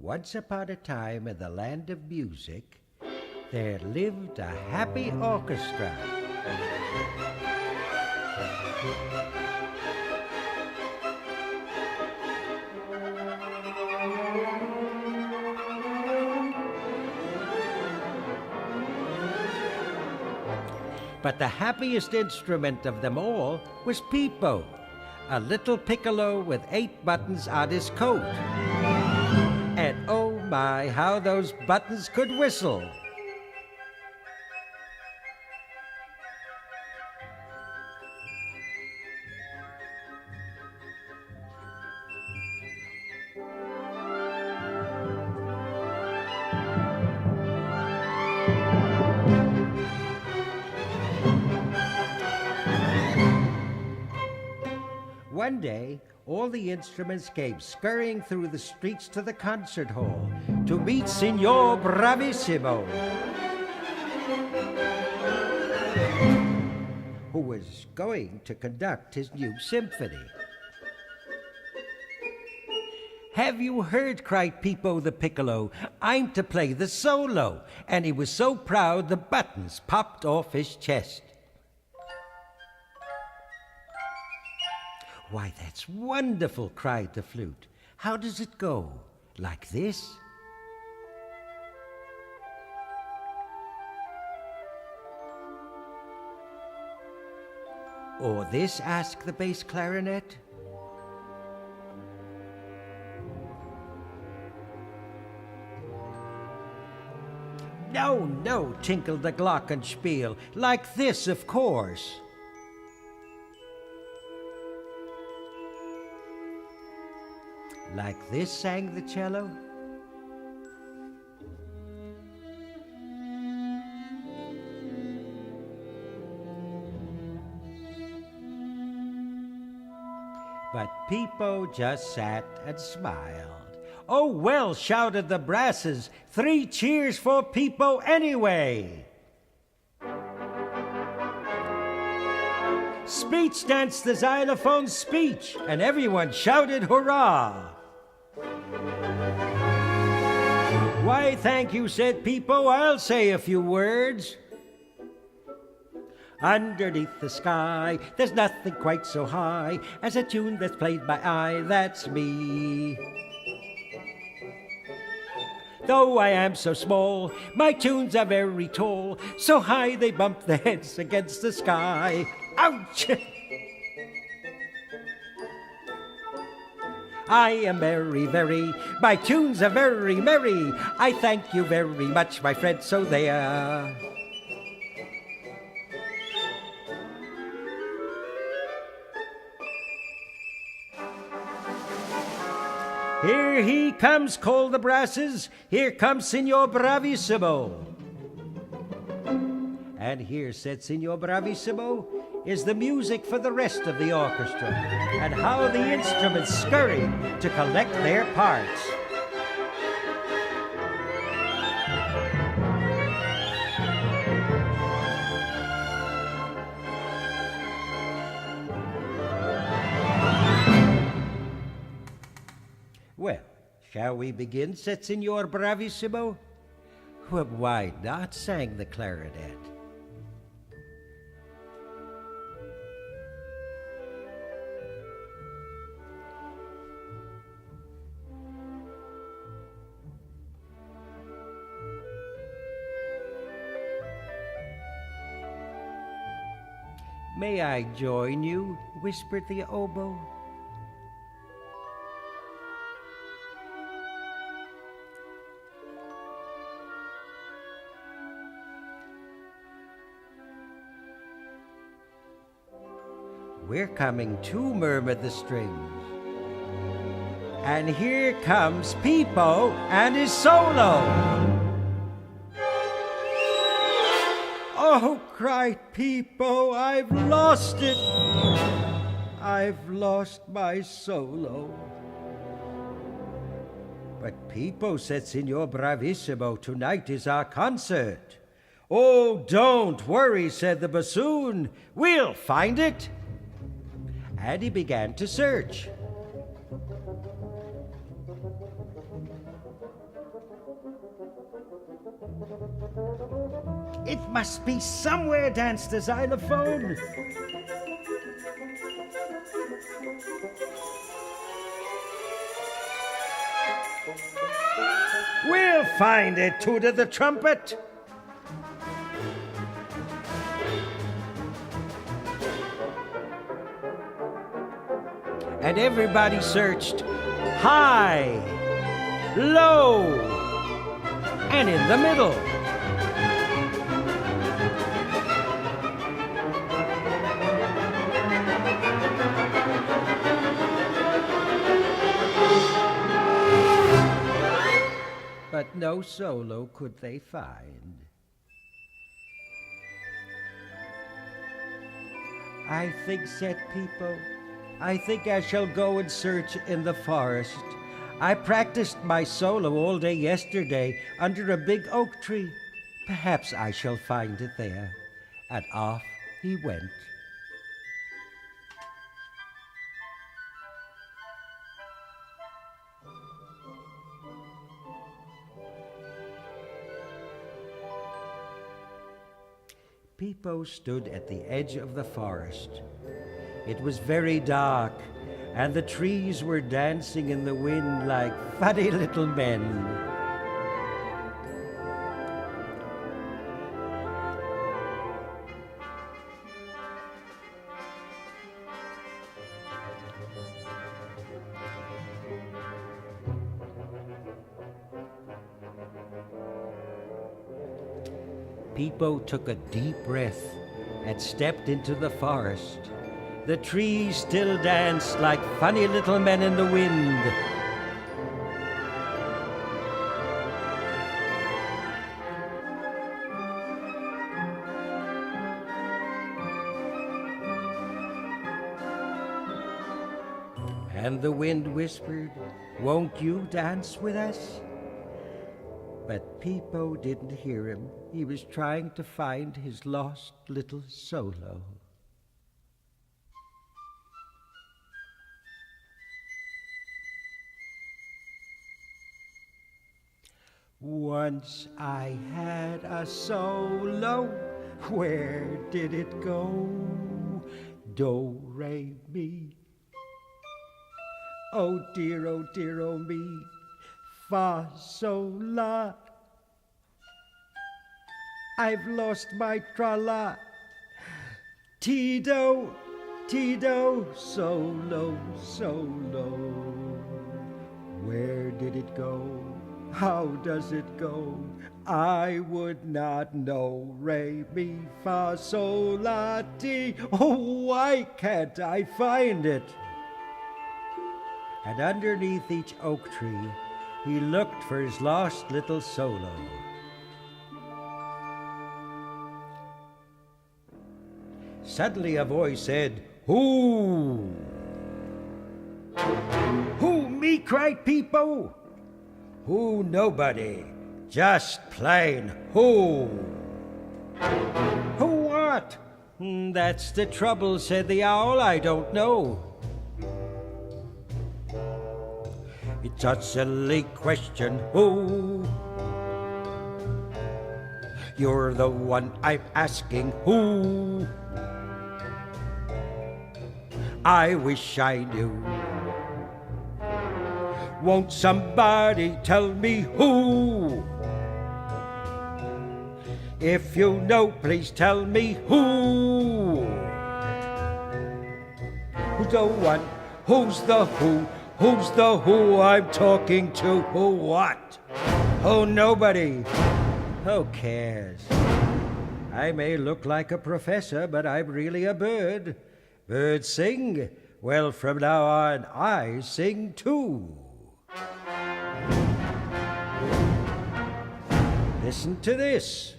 Once upon a time in the land of music, there lived a happy orchestra. But the happiest instrument of them all was Peepo, a little piccolo with 8 buttons on his coat. And oh my, how those buttons could whistle! One day, all the instruments came scurrying through the streets to the concert hall to meet Signor Bravissimo, who was going to conduct his new symphony. "Have you heard?" cried Peepo the Piccolo. "I'm to play the solo." And he was so proud the buttons popped off his chest. "Why, that's wonderful," cried the flute. "How does it go? Like this?" "Or this?" asked the bass clarinet. "No, no," tinkled the glockenspiel. "Like this, of course." "Like this?" sang the cello. But Peepo just sat and smiled. "Oh, well," shouted the brasses, "3 cheers for Peepo anyway." Speech danced the xylophone speech, and everyone shouted hurrah. "Why, thank you," said Peepo, "I'll say a few words. Underneath the sky, there's nothing quite so high as a tune that's played by I, that's me. Though I am so small, my tunes are very tall, so high they bump their heads against the sky. Ouch! I am very, my tunes are very merry. I thank you very much, my friend, so there." "Here he comes," called the brasses. "Here comes Signor Bravissimo." "And here," said Signor Bravissimo, "is the music for the rest of the orchestra, and how the instruments scurry to collect their parts." "Well, shall we begin?" said Signor Bravissimo. "Well, why not?" sang the clarinet. "May I join you?" whispered the oboe. "We're coming too," murmured the strings. "And here comes Peepo and his solo." "Oh," cried Peepo, "I've lost it. I've lost my solo." "But Peepo," said Signor Bravissimo, "tonight is our concert." "Oh, don't worry," said the bassoon. "We'll find it." And he began to search. It must be somewhere, danced the xylophone. We'll find it, Tuba the trumpet. And everybody searched high, low, and in the middle. But no solo could they find. I think, said Peepo, I think I shall go and search in the forest. I practiced my solo all day yesterday under a big oak tree. Perhaps I shall find it there. And off he went. Peepo stood at the edge of the forest. It was very dark, and the trees were dancing in the wind like funny little men. Peepo took a deep breath and stepped into the forest. The trees still danced like funny little men in the wind. And the wind whispered, "Won't you dance with us?" But Peepo didn't hear him. He was trying to find his lost little solo. Once I had a solo, where did it go? Do, re, mi. Oh dear, oh me. Fa, sol, la. I've lost my tra-la. Ti-do, solo, solo. Where did it go? How does it go? I would not know. Re, mi, fa, sol, la, ti. Oh, why can't I find it? And underneath each oak tree, he looked for his lost little solo. Suddenly a voice said, "Who?" "Who, me?" cried Peepo. "Who, nobody. Just plain who." "Who what?" "That's the trouble," said the owl. "I don't know." "It's a silly question, who? You're the one I'm asking, who? I wish I knew. Won't somebody tell me who? If you know, please tell me who. Who's the one? Who's the who? Who's the who I'm talking to? Who what? Oh, nobody. Who cares? I may look like a professor, but I'm really a bird. Birds sing. Well, from now on, I sing too. Listen to this.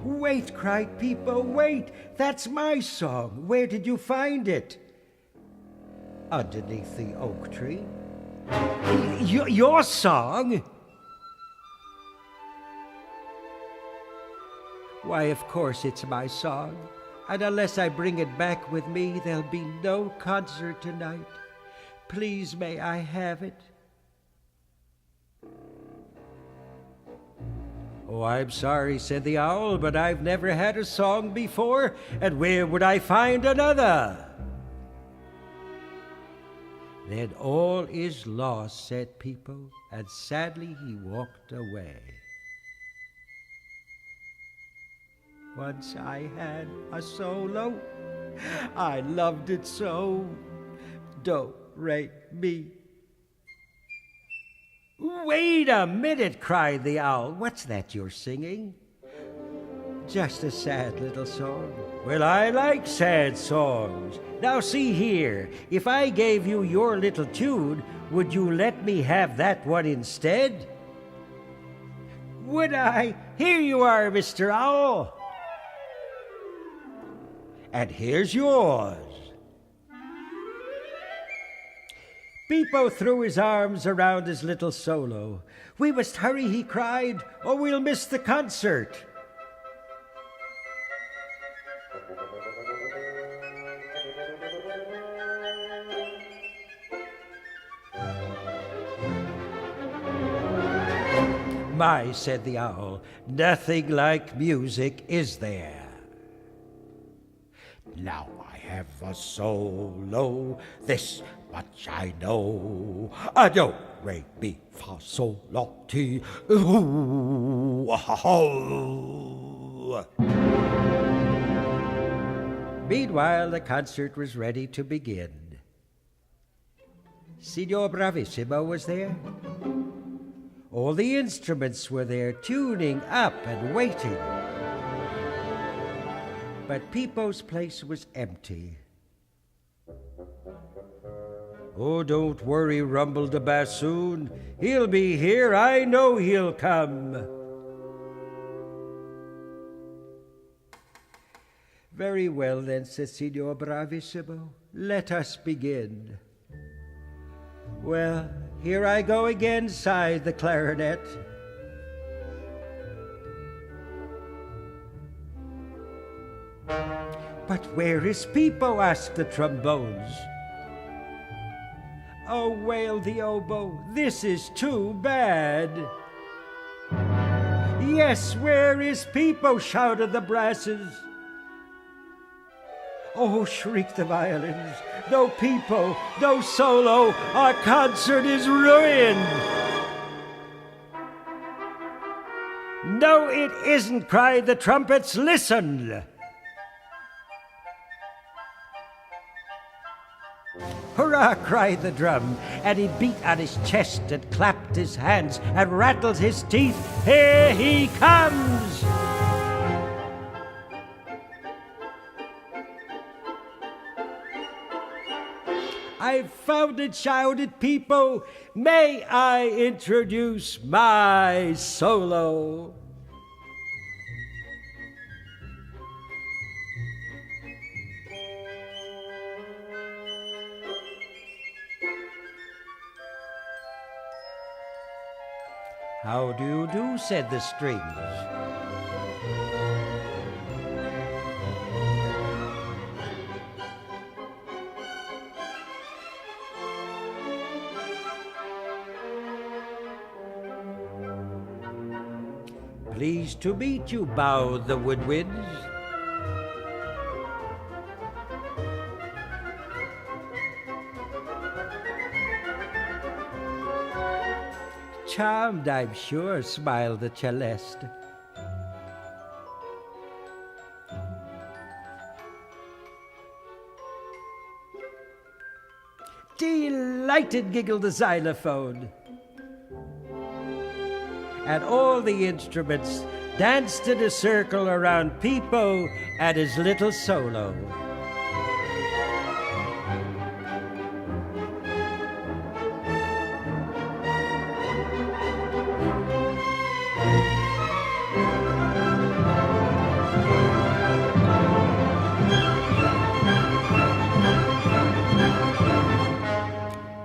"Wait," cried Peepo, "wait! That's my song. Where did you find it?" "Underneath the oak tree." Your song?" Why, of course it's my song, and unless I bring it back with me, there'll be no concert tonight. Please, may I have it? Oh, I'm sorry, said the owl, but I've never had a song before, and where would I find another? Then all is lost, said Peepo, and sadly he walked away. Once I had a solo, I loved it so. Do, re, mi. Wait a minute, cried the owl. What's that you're singing? Just a sad little song. Well, I like sad songs. Now see here, if I gave you your little tune, would you let me have that one instead? Would I? Here you are, Mr. Owl. And here's yours. Peepo threw his arms around his little solo. We must hurry, he cried, or we'll miss the concert. My, said the owl, nothing like music, is there? Now I have a solo, this much I know. A do, re, mi, fa, sol, la, ti, ooh, ho. Meanwhile, the concert was ready to begin. Signor Bravissimo was there. All the instruments were there, tuning up and waiting. But Peepo's place was empty. Oh, don't worry, rumbled the bassoon. He'll be here, I know he'll come. Very well then, said Signor Bravissimo. Let us begin. Well, here I go again, sighed the clarinet. But where is Peepo? Asked the trombones. Oh, wailed the oboe, this is too bad. Yes, where is Peepo? Shouted the brasses. Oh, shrieked the violins, no Peepo, no solo, our concert is ruined. No, it isn't, cried the trumpets, listen. Hurrah, cried the drum, and he beat on his chest and clapped his hands and rattled his teeth. Here he comes! I've found it, shouted Peepo. May I introduce my solo? How do you do, said the strings. Pleased to meet you, bowed the woodwinds. Charmed, I'm sure, smiled the celeste. Delighted, giggled the xylophone. And all the instruments danced in a circle around Peepo and his little solo.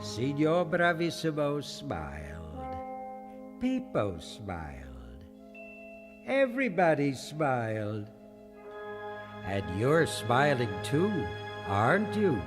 Signor Bravissimo smiled. Peepo smiled. everybody smiled. And you're smiling too, aren't you?